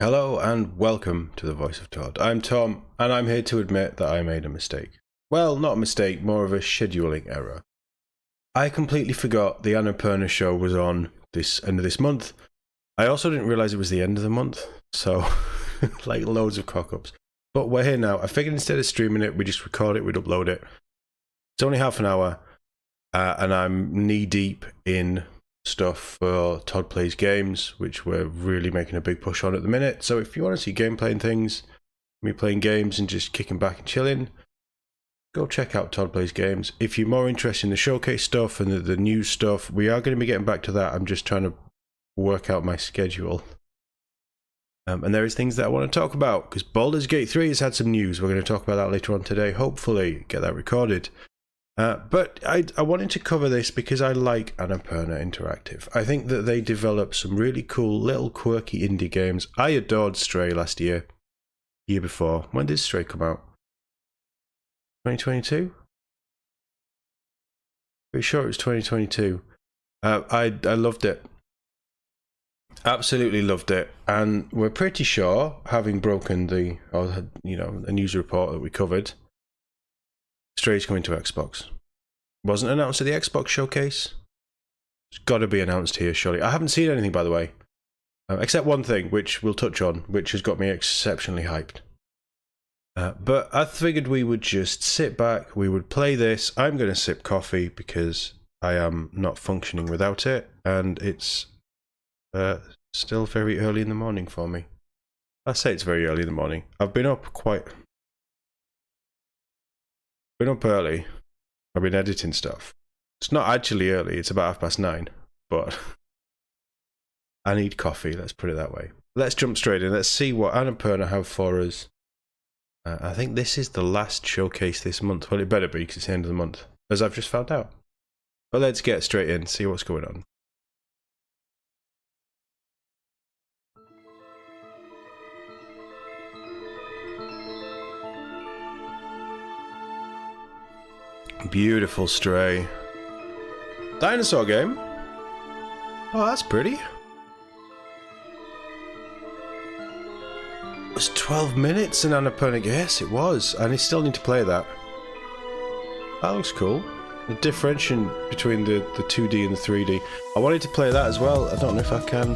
Hello and welcome to the Voice of TOD. I'm Tom, and I'm here to admit that I made a mistake. Well, not a mistake, more of a scheduling error. I completely forgot the Annapurna show was on this end of this month. I also didn't realize it was the end of the month, so like loads of cock-ups. But we're here now. I figured instead of streaming it, we just record it, we'd upload it. It's only half an hour, and I'm knee-deep in stuff for Todd Plays Games, which we're really making a big push on at the minute. So if you want to see gameplay and things, me playing games and just kicking back and chilling, go check out Todd Plays Games. If you're more interested in the showcase stuff and the new stuff, we are going to be getting back to that. I'm just trying to work out my schedule. And there is things that I want to talk about, because Baldur's Gate 3 has had some news. We're going to talk about that later on today. Hopefully get that recorded. But I wanted to cover this because I like Annapurna Interactive. I think that they develop some really cool little quirky indie games. I adored Stray last year before. When did Stray come out? 2022? Pretty sure it was 2022. I loved it. Absolutely loved it. And we're pretty sure, having broken the news report that we covered, Stray's coming to Xbox. Wasn't announced at the Xbox showcase. It's got to be announced here, surely. I haven't seen anything, by the way. Except one thing, which we'll touch on, which has got me exceptionally hyped. But I figured we would just sit back, we would play this. I'm going to sip coffee because I am not functioning without it. And it's still very early in the morning for me. I say it's very early in the morning. I've been up early. I've been editing stuff. It's not actually early, it's about 9:30, but I need coffee, let's put it that way. Let's jump straight in. Let's see what Annapurna have for us. I think this is the last showcase this month. Well, it better be, because it's the end of the month, as I've just found out. But let's get straight in, see what's going on. Beautiful Stray. Dinosaur game? Oh, that's pretty. It was 12 minutes in Annapurna. Yes, it was. And I still need to play that. That looks cool. The differentiation between the 2D and the 3D. I wanted to play that as well. I don't know if I can.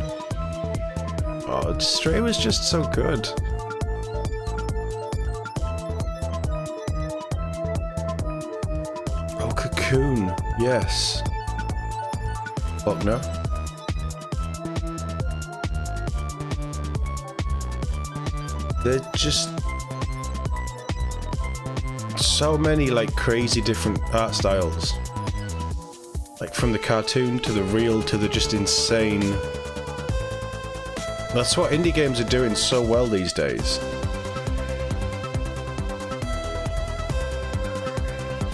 Oh, Stray was just so good. Cocoon, yes. Buckner. They're just so many like crazy different art styles. Like from the cartoon to the real to the just insane. That's what indie games are doing so well these days.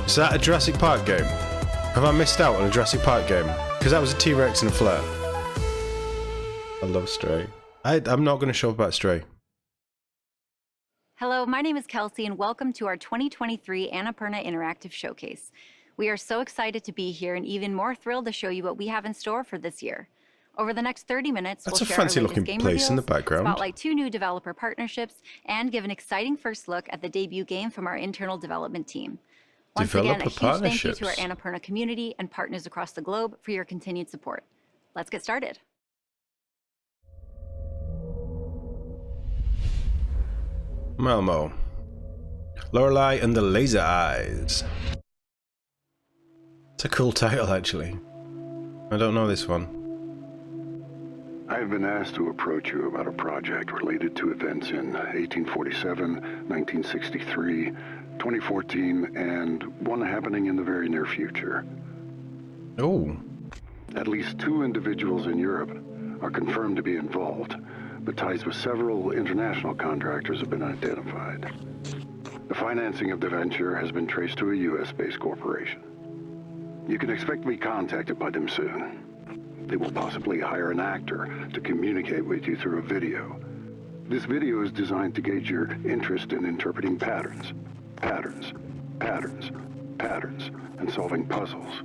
Is that a Jurassic Park game? Have I missed out on a Jurassic Park game? Because that was a T-Rex and a flare. I love Stray. I'm not going to show up about Stray. Hello, my name is Kelsey, and welcome to our 2023 Annapurna Interactive Showcase. We are so excited to be here and even more thrilled to show you what we have in store for this year. Over the next 30 minutes, That's we'll a share our fancy latest looking game place in the reveals, background. spotlight 2 new developer partnerships, and give an exciting first look at the debut game from our internal development team. Once again, a huge thank you to our Annapurna community and partners across the globe for your continued support. Let's get started. Malmo. Lorelei and the Laser Eyes. It's a cool title, actually. I don't know this one. I have been asked to approach you about a project related to events in 1847, 1963, 2014, and one happening in the very near future. Oh. At least 2 individuals in Europe are confirmed to be involved, but ties with several international contractors have been identified. The financing of the venture has been traced to a US-based corporation. You can expect to be contacted by them soon. They will possibly hire an actor to communicate with you through a video. This video is designed to gauge your interest in interpreting patterns, and solving puzzles.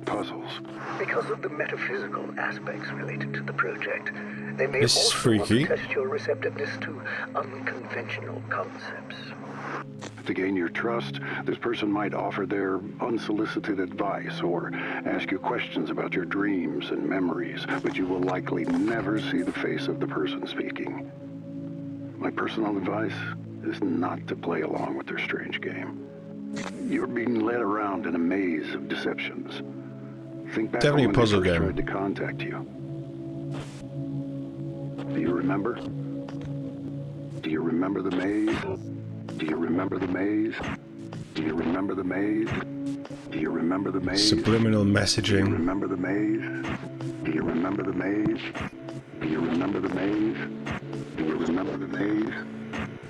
puzzles. Because of the metaphysical aspects related to the project, they may This is also freaky. want to test your receptiveness to unconventional concepts. To gain your trust, this person might offer their unsolicited advice or ask you questions about your dreams and memories, but you will likely never see the face of the person speaking. My personal advice is not to play along with their strange game. You're being led around in a maze of deceptions. Think back Definitely when a puzzle they first game. tried to contact you. Do you remember? Do you remember the maze? Do you remember the maze? Do you remember the maze? Do you remember the maze? Subliminal Do you messaging. remember the maze? Do you remember the maze? Do you remember the maze? Do you remember the maze?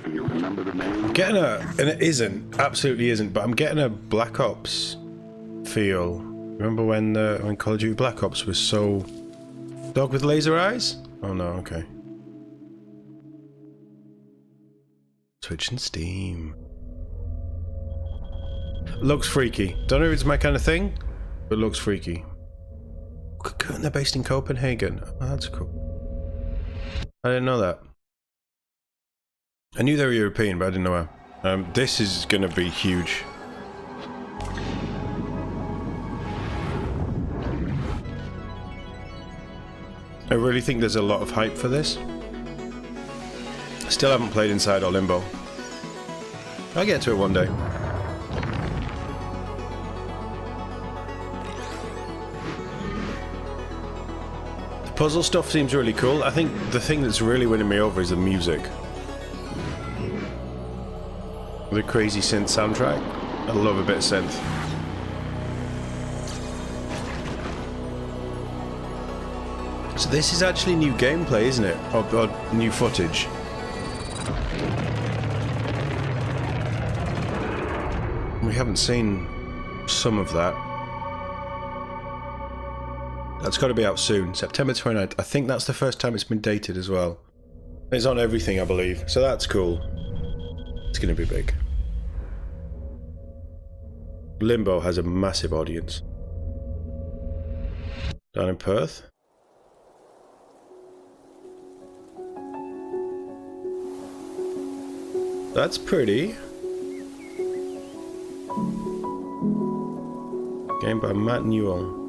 Do you remember the maze? Getting and it isn't, absolutely isn't, but I'm getting a Black Ops feel. Remember when Call of Duty Black Ops was so... Dog with laser eyes? Oh no, okay. Twitch and Steam. Looks freaky. Don't know if it's my kind of thing, but looks freaky. They're based in Copenhagen. Oh, that's cool. I didn't know that. I knew they were European, but I didn't know how. This is gonna be huge. I really think there's a lot of hype for this. Still haven't played Inside or Limbo. I'll get to it one day. The puzzle stuff seems really cool. I think the thing that's really winning me over is the music. The crazy synth soundtrack. I love a bit of synth. So this is actually new gameplay, isn't it? Or new footage. We haven't seen some of that. That's got to be out soon. September 29th. I think that's the first time it's been dated as well. It's on everything, I believe. So that's cool. It's going to be big. Limbo has a massive audience. Down in Perth. That's pretty. Game by Matt Newell.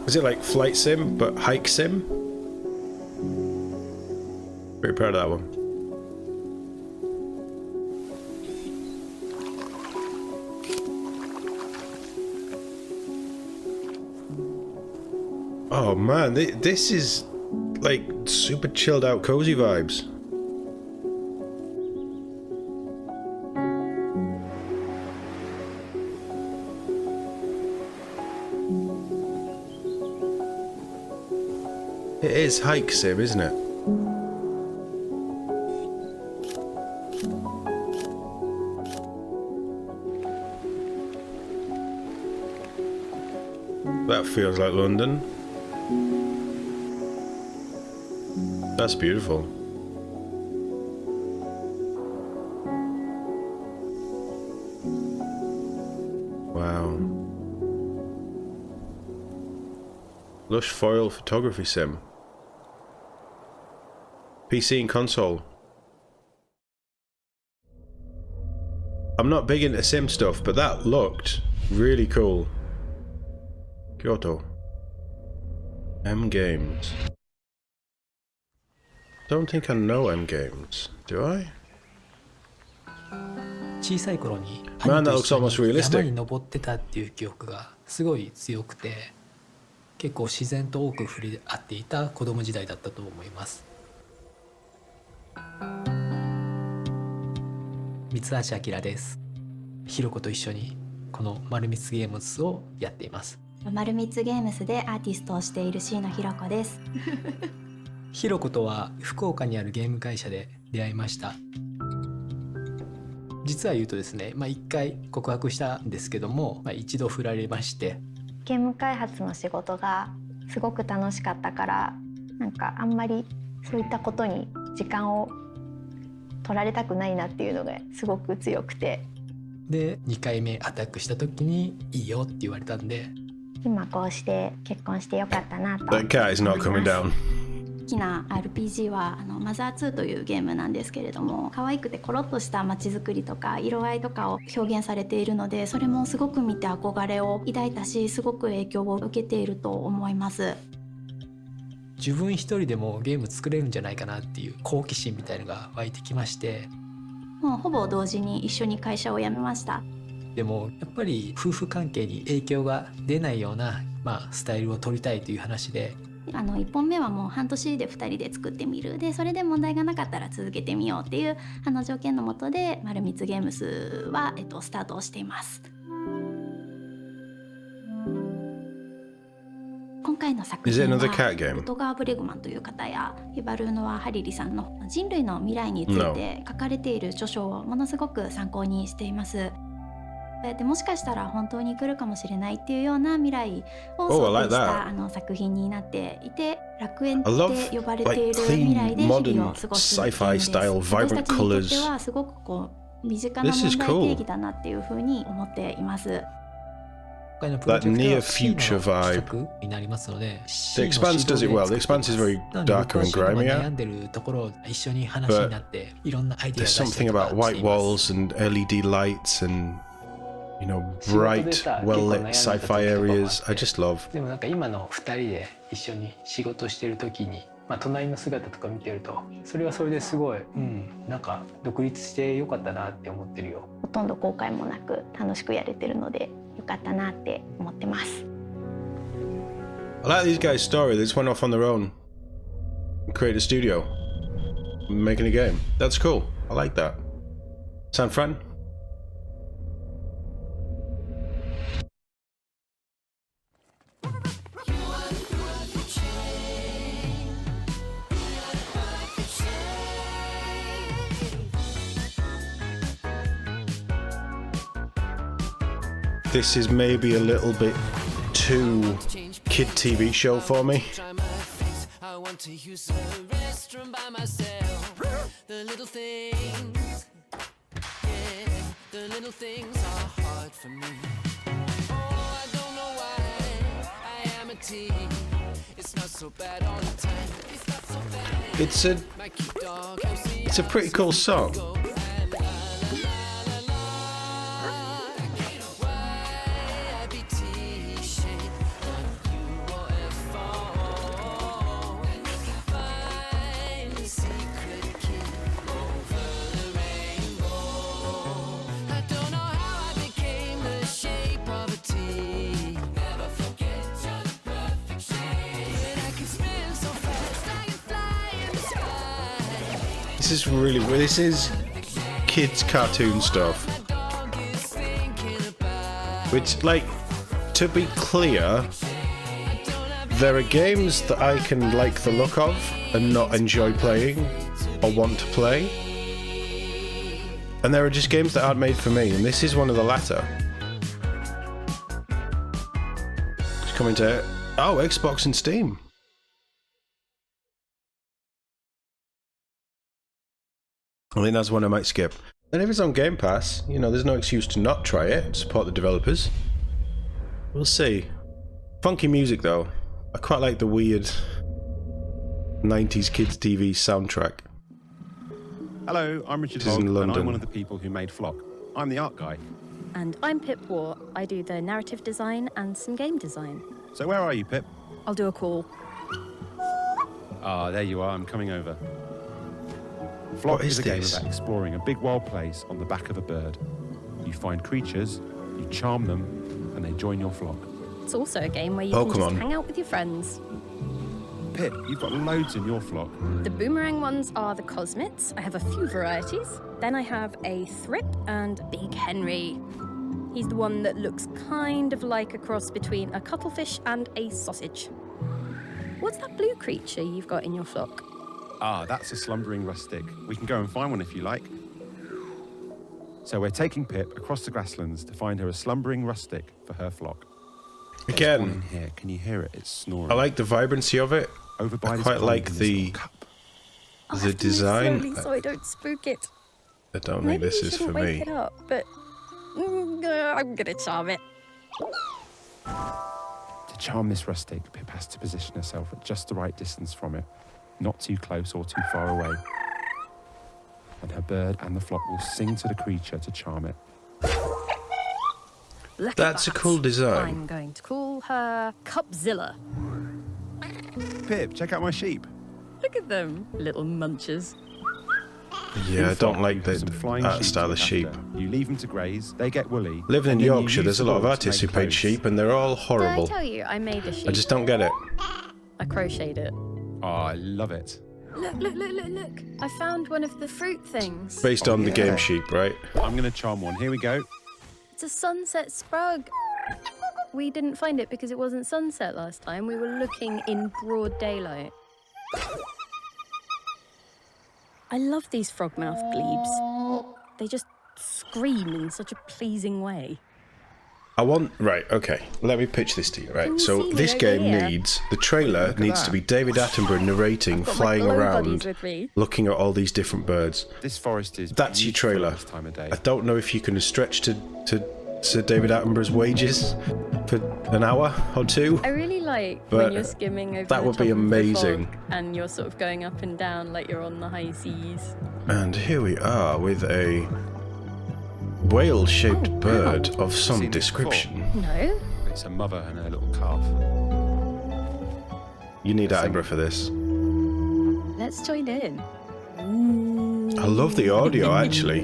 Is it like flight sim, but hike sim? Very proud of that one. Oh man, this is like super chilled out, cozy vibes. It is hike sim, isn't it? That feels like London. That's beautiful. Wow. Lush foil photography sim. PC and console. I'm not big into sim stuff, but that looked really cool. Kyoto. M Games. Don't think I know M Games, do I? 小さい頃に Man, 兄 that と looks 一緒 almost に realistic. 山に登ってたっていう記憶がすごい強くて、結構自然と多く触れ合っていた子供時代だったと思います。三橋明です。ひろこと一緒にこの丸光ゲームズをやっています。丸光ゲームズでアーティストをしている椎野ひろ子です。ひろことは福岡にあるゲーム会社で出会いました。実は言うとですね、1回告白したんですけども、一度振られまして、ゲーム開発の仕事がすごく楽しかったから、なんかあんまりそういったことに時間を取られたくないなっていうのがすごく強くて、で2回目アタックした時にいいよって言われたんで、今こうして結婚してよかったなと思い That cat is not ま coming す。 down. 好きな RPG はマザー2というゲームなんですけれども、可愛くてコロッとした街づくりとか色合いとかを表現されているので、それもすごく見て憧れを抱いたし、すごく影響を受けていると思います。自分一人でもゲーム作れるんじゃないかなっていう好奇心みたいのが湧いてきまして、もうほぼ同時に一緒に会社を辞めました。でもやっぱり夫婦関係に影響が出ないような、スタイルを取りたいという話で、1本目はもう半年で2人で作ってみる、でそれで問題がなかったら続けてみようっていう条件のもとで丸光ゲームスは、スタートをしています。今回の作品はルトガー・ブレグマンという方やユバルーノワ・ハリリさんの人類の未来について書かれている著書をものすごく参考にしています。でもしかしたら本当に来るかもしれないっていうような未来を想定した作品になっていて、楽園って呼ばれている未来で日々を過ごすゲームです。私たちにとってはすごく身近な問題定義だなっていうふうに思っています。今回のプロジェクトは C の企画になりますので、 The Expanse does it well. The Expanse is very darker and grimier. 悩んでるところを一緒に話になっていろんなアイデアを出 There's したり something とか about white walls and LED lights and bright, well-lit sci-fi areas. I just love. でもなんか今の2人で一緒に仕事してる時に、隣の姿とか見てると、それはそれですごい、なんか独立してよかったなって思ってるよ。ほとんど後悔もなく楽しくやれてるのでよかったなって思ってます。 I like these guys' story. They just went off on their own and created a studio, making a game. That's cool. I like that. San Fran? This is maybe a little bit too kid TV show for me. I want to use the restroom by myself. The little things, yeah, the little things are hard for me. Oh, I don't know why I am a teen. It's not so bad all the time. It's not so bad. It's a pretty cool song. This is kids cartoon stuff, which, like, to be clear, there are games that I can like the look of and not enjoy playing or want to play, and there are just games that aren't made for me, and this is one of the latter. It's coming to Xbox and Steam. I think that's one I might skip. And if it's on Game Pass, there's no excuse to not try it. Support the developers. We'll see. Funky music, though. I quite like the weird 90s kids TV soundtrack. Hello, I'm Richard Hogg, and I'm one of the people who made Flock. I'm the art guy. And I'm Pip Waugh. I do the narrative design and some game design. So where are you, Pip? I'll do a call. Ah, there you are. I'm coming over. Flock is a game about exploring a big wild place on the back of a bird. You find creatures, you charm them, and they join your flock. It's also a game where you can just hang out with your friends. Pip, you've got loads in your flock. The boomerang ones are the Cosmits. I have a few varieties. Then I have a Thrip and Big Henry. He's the one that looks kind of like a cross between a cuttlefish and a sausage. What's that blue creature you've got in your flock? Ah, that's a slumbering rustic. We can go and find one if you like. So we're taking Pip across the grasslands to find her a slumbering rustic for her flock. Again, in here. Can you hear it? It's snoring. I like the vibrancy of it. Over by I quite like the The design. Slowly so I don't spook it. I don't think Maybe this you is for shouldn't wake me. it up, but I'm gonna charm it. To charm this rustic, Pip has to position herself at just the right distance from it, not too close or too far away. And her bird and the flock will sing to the creature to charm it. Look That's at a cool design. I'm going to call her Cupzilla. Pip, check out my sheep. Look at them, little munchers. Yeah, I don't like the Some flying art sheep style to of look sheep. after. You leave them to graze, they get woolly. Living in and then you Yorkshire, use there's a the lot of wool to artists who make paid clothes. sheep, and they're all Did I horrible. tell you I made a sheep? I just don't get it. I crocheted it. Oh, I love it. Look. I found one of the fruit things. Based on the game sheep, right? I'm going to charm one. Here we go. It's a sunset sprug. We didn't find it because it wasn't sunset last time. We were looking in broad daylight. I love these frogmouth glebes. They just scream in such a pleasing way. Right, okay. Let me pitch this to you, right? Can you So see me this over game here? the trailer at needs to that. be David Attenborough narrating, I've got my flying glow buddies around, with me. looking at all these different birds. This forest is That's your beautiful trailer. this time of day. I don't know if you can stretch to Sir David Attenborough's wages for an hour or two. I really like But when you're skimming over that the would be top of the amazing. fog and you're sort of going up and down like you're on the high seas. And here we are with a whale-shaped Oh, wow. bird of some Seen this before? description. No? It's a mother and her little calf. You need Attenborough for this. Let's join in. I love the audio, actually.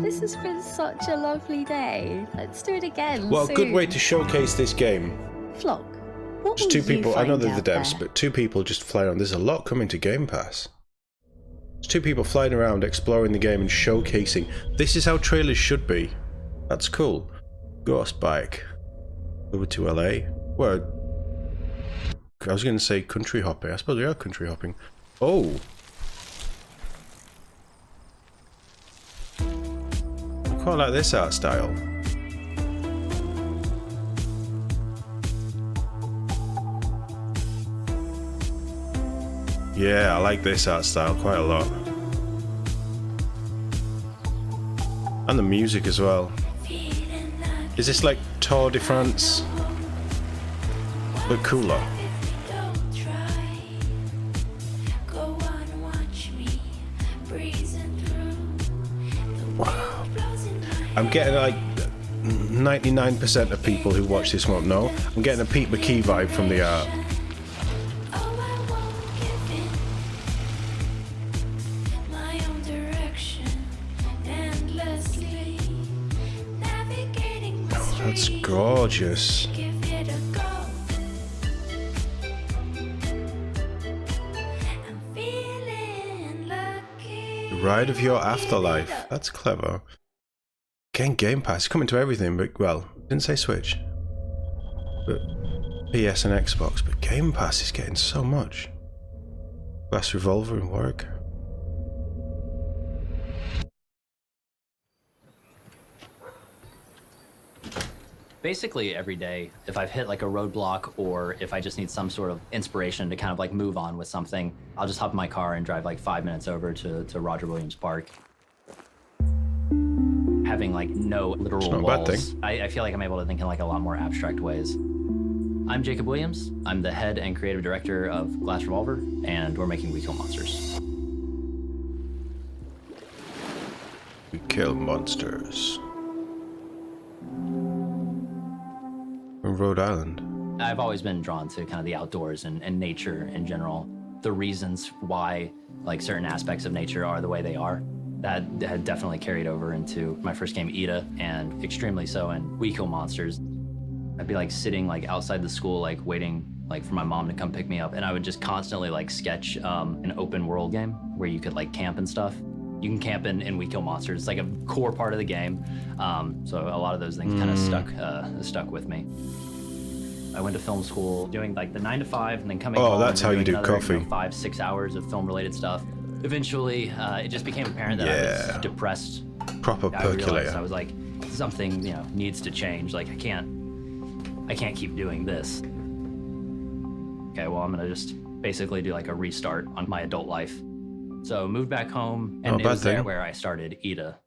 This has been such a lovely day. Let's do it again. Well, a good soon. way to showcase this game. Flock. What Just will two you people. I know find they're the out devs, there? but two people just flying around. There's a lot coming to Game Pass. There's two people flying around, exploring the game and showcasing. This is how trailers should be. That's cool. Ghost bike. Over to LA. Well, I was going to say country hopping. I suppose we are country hopping. Oh. I quite like this art style. Yeah, I like this art style quite a lot. And the music as well. Is this like Tour de France? But cooler. Wow. I'm getting like 99% of people who watch this won't know. I'm getting a Pete McKee vibe from the art. That's gorgeous. The Ride of Your Afterlife. That's clever. Again, Game Pass. Coming to everything, but, well, didn't say Switch. But PS and Xbox. But Game Pass is getting so much. Glass Revolver and work. Basically every day, if I've hit like a roadblock or if I just need some sort of inspiration to kind of like move on with something, I'll just hop in my car and drive like 5 minutes over to Roger Williams Park. Having like no literal It's not a bad walls, thing. I feel like I'm able to think in like a lot more abstract ways. I'm Jacob Williams. I'm the head and creative director of Glass Revolver, and we're making We Kill Monsters. We kill monsters. From Rhode Island. I've always been drawn to kind of the outdoors and nature in general. The reasons why like certain aspects of nature are the way they are, that had definitely carried over into my first game, Ida, and extremely so in We Kill Monsters. I'd be like sitting like outside the school, like waiting like for my mom to come pick me up, and I would just constantly like sketch an open world game where you could like camp and stuff. You can camp in We Kill Monsters. It's like a core part of the game. So a lot of those things kind of stuck with me. I went to film school doing like the 9 to 5 and then coming home. That's and how you doing do another, coffee. 5-6 hours of film related stuff. Eventually, it just became apparent that I was depressed. Proper I realized percolator. I was like, something needs to change. Like I can't keep doing this. Okay, well I'm gonna just basically do like a restart on my adult life. So moved back home, and it was there where I started Ida.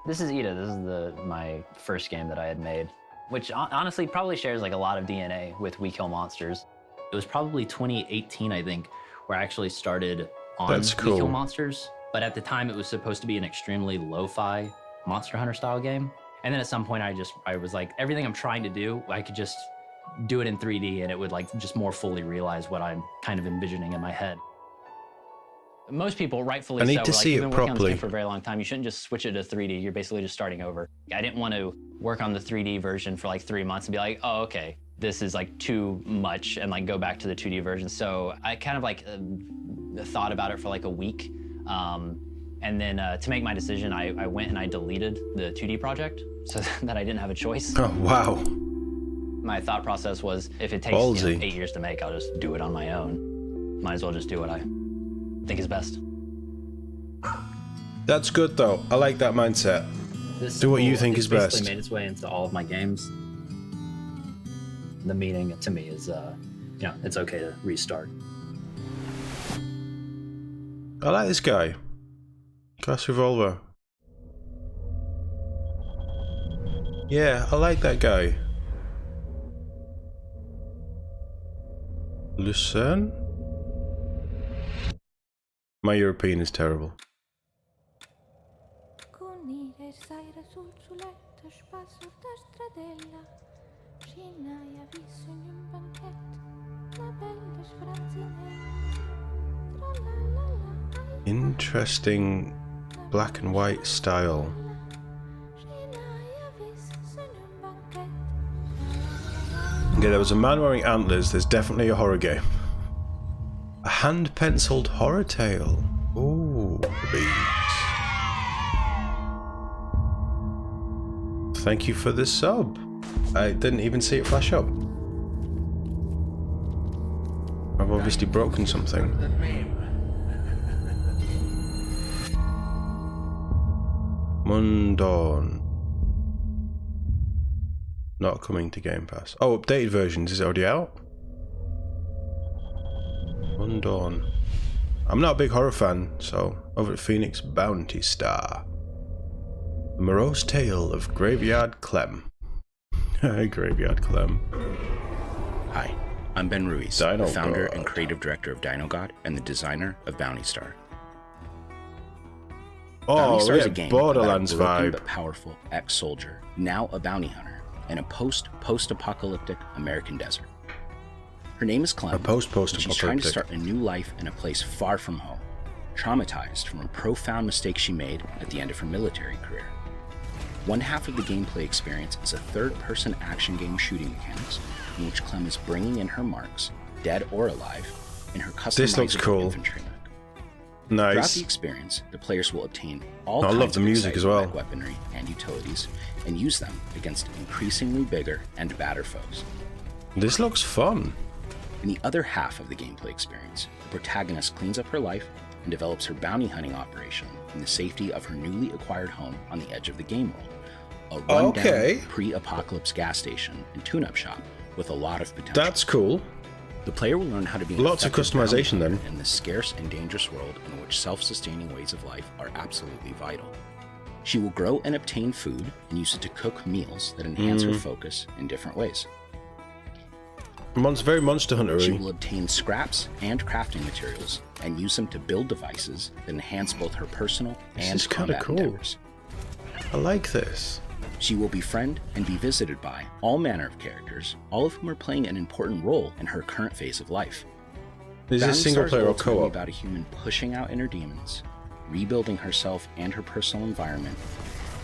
This is Ida. This is my first game that I had made, which honestly probably shares like a lot of DNA with We Kill Monsters. It was probably 2018, I think, where I actually started on We Kill Monsters. But at the time, it was supposed to be an extremely lo-fi Monster Hunter style game. And then at some point, I was like, everything I'm trying to do, I could just do it in 3D, and it would like just more fully realize what I'm kind of envisioning in my head. Most people, rightfully so, like, you've been working on this game for a very long time. You shouldn't just switch it to 3D. You're basically just starting over. I didn't want to work on the 3D version for like 3 months and be like, oh, okay, this is like too much, and like go back to the 2D version. So I kind of like thought about it for like a week. And then to make my decision, I went and I deleted the 2D project so that I didn't have a choice. Oh, wow. My thought process was, if it takes 8 years to make, I'll just do it on my own. Might as well just do what I think is best. That's good though. I like that mindset. Do what you think is best. It's made its way into all of my games. The meaning to me is, it's okay to restart. I like this guy. Glass Revolver. Yeah, I like that guy. Lucerne? My European is terrible. Interesting black and white style. Okay, there was a man wearing antlers. There's definitely a horror game. A hand-penciled horror tale. Ooh, thank you for the sub. I didn't even see it flash up. I've obviously broken something. Mundawn. Not coming to Game Pass. Oh, updated versions. Is it already out? Mundawn. I'm not a big horror fan, so over at Phoenix Bounty Star. The Morose Tale of Graveyard Clem. Graveyard Clem. Hi, I'm Ben Ruiz, the founder and creative director of Dino God and the designer of Bounty Star. Bounty Star is a game Borderlands about a broken vibe. but powerful ex-soldier, now a bounty hunter, in a post-apocalyptic American desert. Her name is Clem, and she's trying to start a new life in a place far from home, traumatized from a profound mistake she made at the end of her military career. One half of the gameplay experience is a third-person action game shooting mechanics, in which Clem is bringing in her marks, dead or alive, in her customizable infantry mech. Nice. Throughout the experience, the players will obtain all kinds of exciting weaponry and utilities, and use them against increasingly bigger and badder foes. This looks fun. In the other half of the gameplay experience, the protagonist cleans up her life and develops her bounty hunting operation in the safety of her newly acquired home on the edge of the game world. A rundown pre-apocalypse gas station and tune-up shop with a lot of potential. That's cool. The player will learn how to be lots of customization then in this scarce and dangerous world in which self-sustaining ways of life are absolutely vital. She will grow and obtain food and use it to cook meals that enhance her focus in different ways. Very Monster Hunter-y. She will obtain scraps and crafting materials and use them to build devices that enhance both her personal and combat endeavors. I like this. She will befriend and be visited by all manner of characters, all of whom are playing an important role in her current phase of life. Is this single player or co-op? About a human pushing out inner demons, rebuilding herself and her personal environment,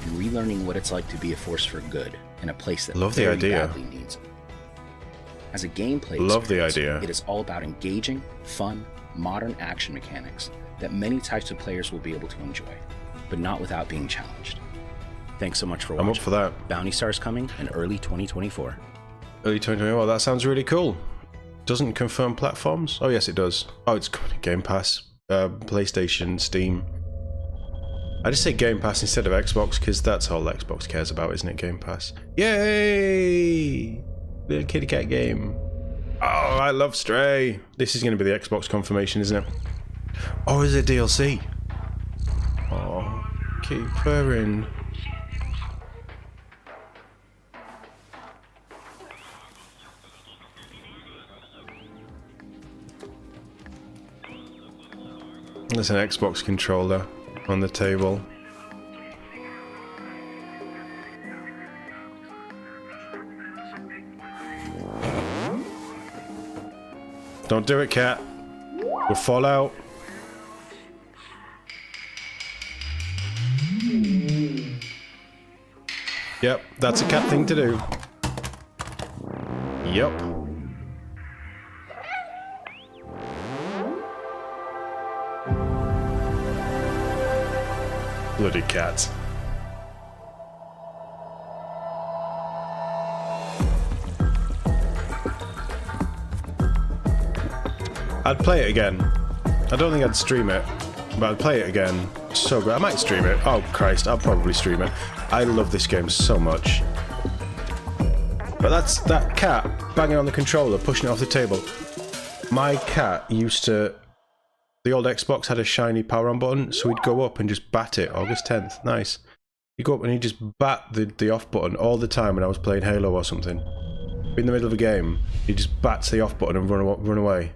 and relearning what it's like to be a force for good in a place that very badly needs it. As a gameplay experience, it is all about engaging, fun, modern action mechanics that many types of players will be able to enjoy, but not without being challenged. Thanks so much for watching. I'm up for that. Bounty Star is coming in early 2024. Early 2024, that sounds really cool. Doesn't confirm platforms? Oh yes it does. Oh, it's coming to Game Pass, PlayStation, Steam. I just say Game Pass instead of Xbox because that's all Xbox cares about, isn't it? Game Pass. Yay! Little kitty cat game. Oh, I love Stray. This is going to be the Xbox confirmation, isn't it? Oh, is it DLC? Oh, keep purring. There's an Xbox controller on the table. Don't do it, cat. We'll fall out. Yep, that's a cat thing to do. Yep. Bloody cats. I'd play it again. I don't think I'd stream it, but I'd play it again. So good. I might stream it. Oh Christ, I'll probably stream it. I love this game so much. But that's that cat banging on the controller, pushing it off the table. My cat used to... The old Xbox had a shiny power on button, so he'd go up and just bat it. August 10th. Nice. He'd go up and he'd just bat the off button all the time when I was playing Halo or something. In the middle of a game, he just bats the off button and run away.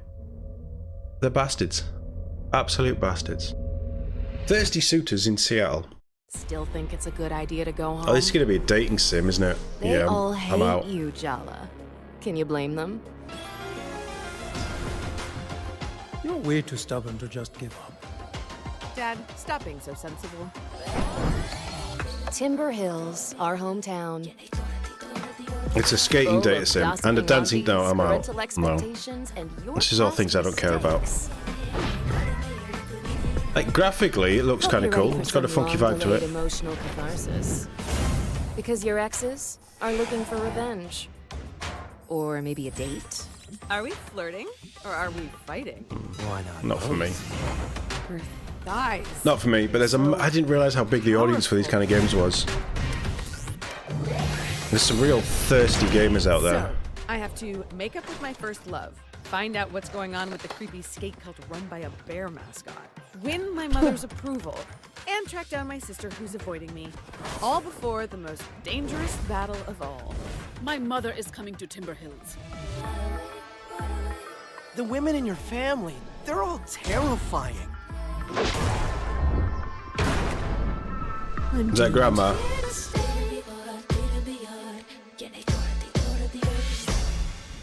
They're bastards. Absolute bastards. Thirsty suitors in Seattle. Still think it's a good idea to go home? Oh, this is going to be a dating sim, isn't it? They all I'm out. hate you, Jala. Can you blame them? You're way too stubborn to just give up. Dad, stop being so sensible. Timber Hills, our hometown. It's a skating data sim and a dancing. No, I'm out. No. This is all things I don't care about. Like graphically, it looks kind of cool. It's got a funky vibe to it. Emotional catharsis. Because your exes are looking for revenge. Or maybe a date. Are we flirting? Or are we fighting? Why not? Not for me. We're thighs. Not for me, but there's a... I didn't realise how big the audience for these kind of games was. There's some real thirsty gamers out there. So, I have to make up with my first love, find out what's going on with the creepy skate cult run by a bear mascot, win my mother's approval, and track down my sister who's avoiding me, all before the most dangerous battle of all. My mother is coming to Timber Hills. The women in your family, they're all terrifying. Is that grandma?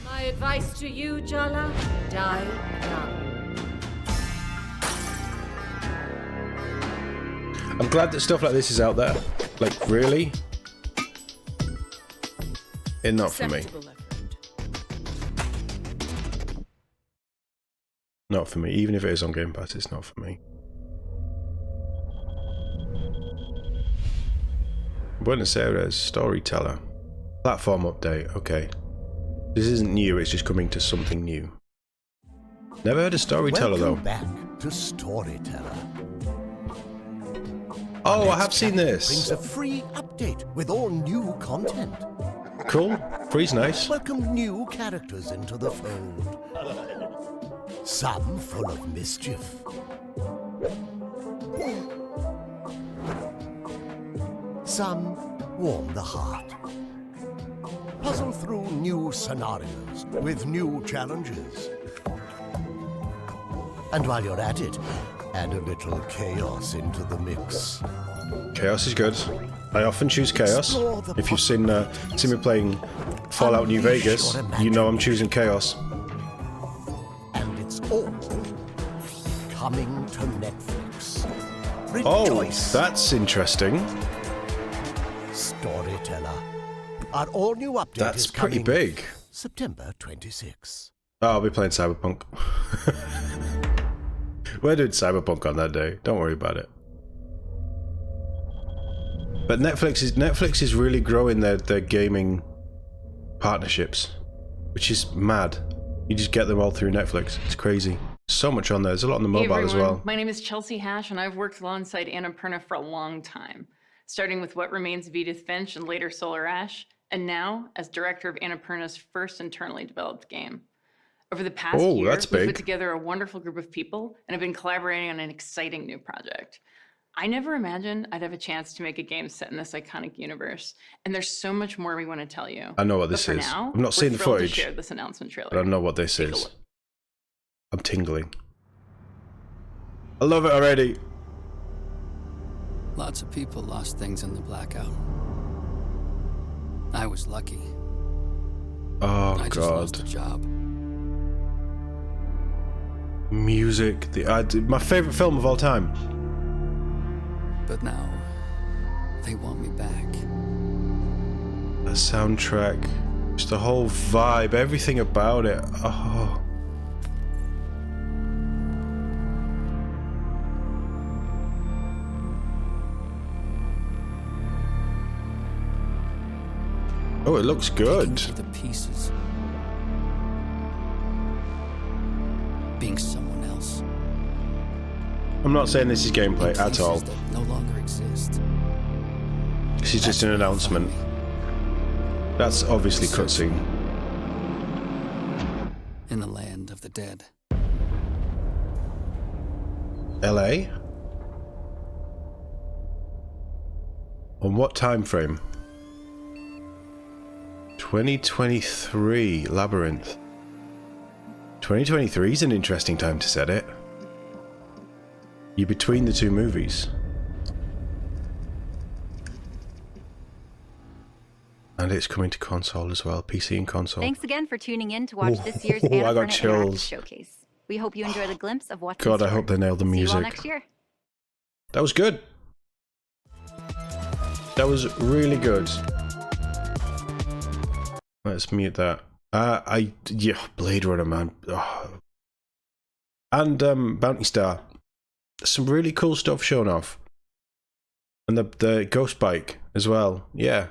My advice to you, Jala, die young. I'm glad that stuff like this is out there. Like, really? It's not for me. Not for me. Even if it is on Game Pass, it's not for me. Buenos Aires storyteller. Platform update. Okay. This isn't new, it's just coming to something new. Never heard of storyteller though. Welcome back to Storyteller. Oh, I have seen this. Brings a free update with all new content. Cool. Free's nice. Welcome new characters into the fold. Some full of mischief. Some warm the heart. Puzzle through new scenarios with new challenges. And while you're at it, add a little chaos into the mix. Chaos is good. I often choose chaos. If you've seen me playing Fallout New Vegas, you know I'm choosing chaos. And it's all coming to Netflix. Oh, Rejoice. that's interesting. Storyteller. Our all-new update That's is pretty coming big. September 26. Oh, I'll be playing Cyberpunk. We're doing Cyberpunk on that day. Don't worry about it. But Netflix is really growing their gaming partnerships, which is mad. You just get them all through Netflix. It's crazy. So much on there. There's a lot on the mobile as well. My name is Chelsea Hash, and I've worked alongside Annapurna for a long time, starting with What Remains of Edith Finch and later Solar Ash, and now as director of Annapurna's first internally developed game. Over the past year, we've put together a wonderful group of people and have been collaborating on an exciting new project. I never imagined I'd have a chance to make a game set in this iconic universe, and there's so much more we want to tell you. I know what this is. Now, I've not seen the footage. To share this announcement trailer. But I know what this is. I'm tingling. I love it already. Lots of people lost things in the blackout. I was lucky. Oh, I just lost a job. Music, my favorite film of all time. But now, they want me back. The soundtrack, just the whole vibe, everything about it. Oh. Oh, it looks good. The pieces. Being someone else. I'm not saying this is gameplay at all. That no longer exist. This is just an announcement. That's obviously cutscene. In the land of the dead. LA? On what time frame? 2023 Labyrinth. 2023 is an interesting time to set it. You're between the two movies. And it's coming to console as well, PC and console. Thanks again for tuning in to watch this year's Annapurna Interactive Showcase. We hope you enjoyed a glimpse of what's God, I hope they nailed the music. See you all next year. That was good. That was really good. Let's mute that. Yeah, Blade Runner, man. Oh. And Bounty Star. Some really cool stuff shown off. And the ghost bike as well. Yeah.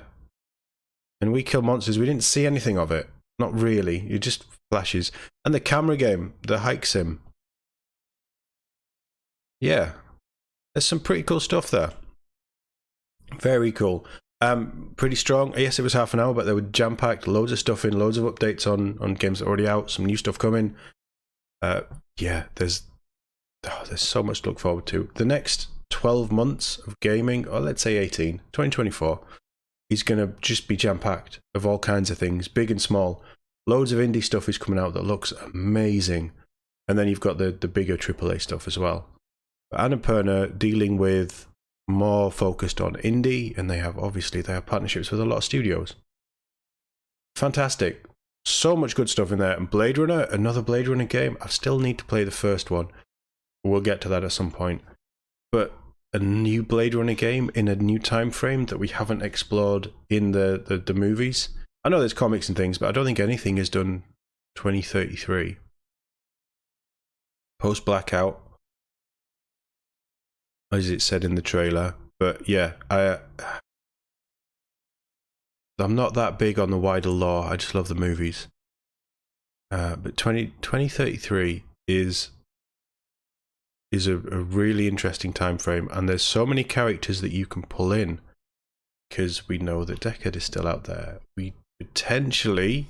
And We Kill Monsters, we didn't see anything of it. Not really. It just flashes. And the camera game, the hike sim. Yeah. There's some pretty cool stuff there. Very cool. Pretty strong. Yes, it was half an hour, but they were jam-packed. Loads of stuff in, loads of updates on games that are already out, some new stuff coming. Yeah, there's so much to look forward to. The next 12 months of gaming, or let's say 18, 2024, is going to just be jam-packed of all kinds of things, big and small. Loads of indie stuff is coming out that looks amazing. And then you've got the bigger AAA stuff as well. But Annapurna dealing with more focused on indie, and they have partnerships with a lot of studios. Fantastic. So much good stuff in there. And Blade Runner, another Blade Runner game. I still need to play the first one. We'll get to that at some point. But a new Blade Runner game in a new time frame that we haven't explored in the movies. I know there's comics and things, but I don't think anything is done 2033. Post-Blackout, as it said in the trailer. But yeah, I'm not that big on the wider lore. I just love the movies. But 2033 is a really interesting time frame, and there's so many characters that you can pull in, because we know that Deckard is still out there. We potentially...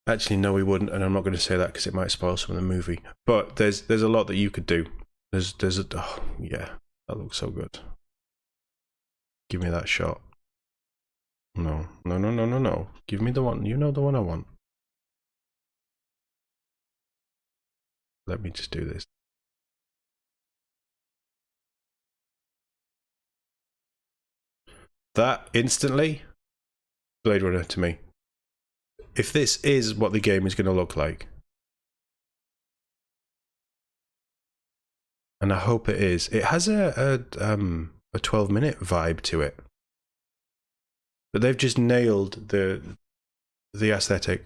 Actually, no, we wouldn't, and I'm not going to say that because it might spoil some of the movie. But there's a lot that you could do. Oh, yeah, that looks so good. Give me that shot. No. Give me the one. You know the one I want. Let me just do this. That instantly, Blade Runner to me. If this is what the game is going to look like, and I hope it is, it has a 12-minute vibe to it. But they've just nailed the aesthetic.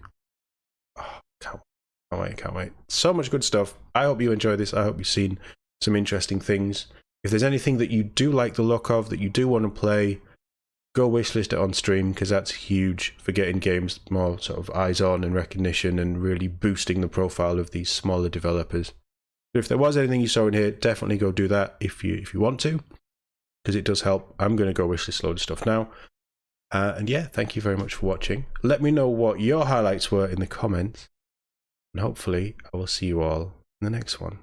Oh, can't wait. So much good stuff. I hope you enjoy this. I hope you've seen some interesting things. If there's anything that you do like the look of, that you do want to play, go wishlist it on stream, because that's huge for getting games more sort of eyes on and recognition, and really boosting the profile of these smaller developers. But if there was anything you saw in here, definitely go do that if you want to, because it does help. I'm going to go wishlist a load of stuff now. And yeah, thank you very much for watching. Let me know what your highlights were in the comments. and hopefully I will see you all in the next one.